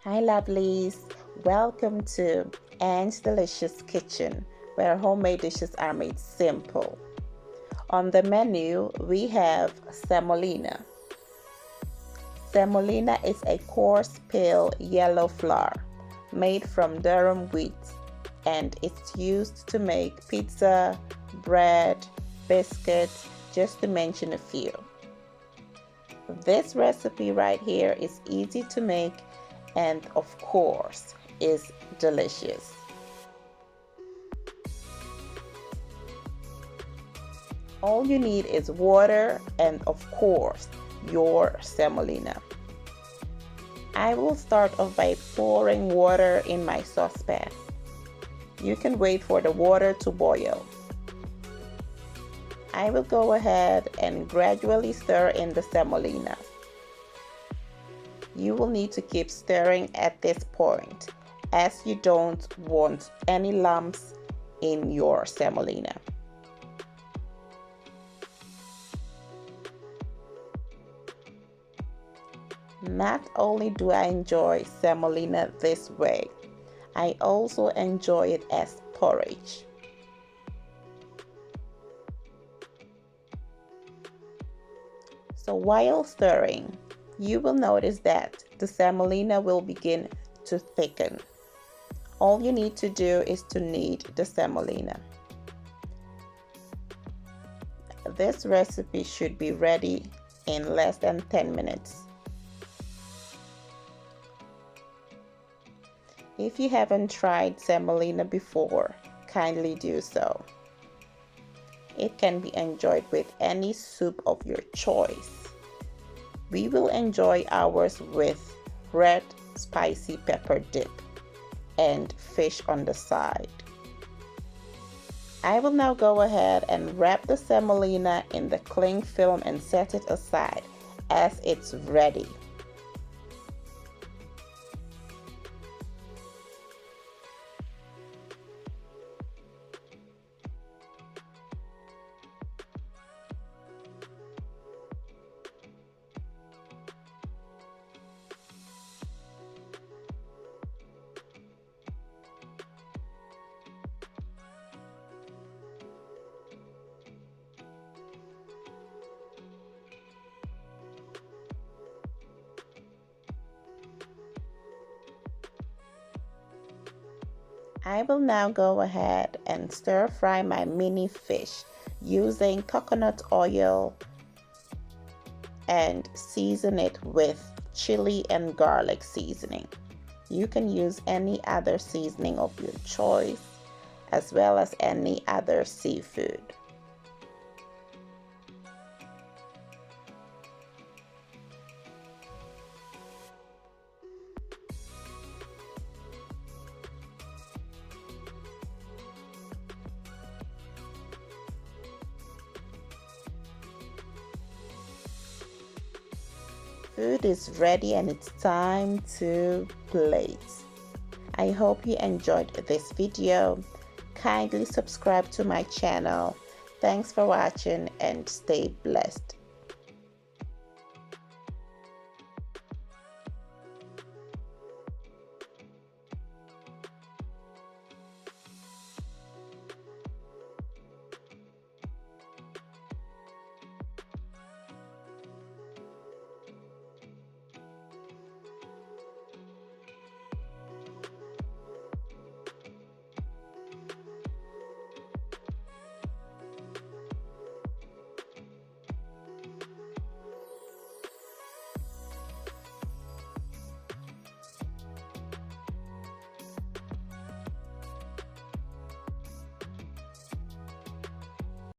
Hi lovelies, welcome to Anne's Delicious Kitchen, where homemade dishes are made simple. On the menu we have semolina. Semolina is a coarse pale yellow flour made from durum wheat, and it's used to make pizza, bread, biscuits, just to mention a few. This recipe right here is easy to make and of course is delicious. All you need is water and of course your semolina. I will start off by pouring water in my saucepan. You can wait for the water to boil. I will go ahead and gradually stir in the semolina. You will need to keep stirring at this point, as you don't want any lumps in your semolina. Not only do I enjoy semolina this way, I also enjoy it as porridge. So while stirring, you will notice that the semolina will begin to thicken. All you need to do is to knead the semolina. This recipe should be ready in less than 10 minutes. If you haven't tried semolina before, kindly do so. It can be enjoyed with any soup of your choice. We will enjoy ours with red spicy pepper dip and fish on the side. I will now go ahead and wrap the semolina in the cling film and set it aside as it's ready. I will now go ahead and stir fry my mini fish using coconut oil and season it with chili and garlic seasoning. You can use any other seasoning of your choice as well as any other seafood. Food is ready and it's time to plate. I hope you enjoyed this video. Kindly subscribe to my channel. Thanks for watching and stay blessed.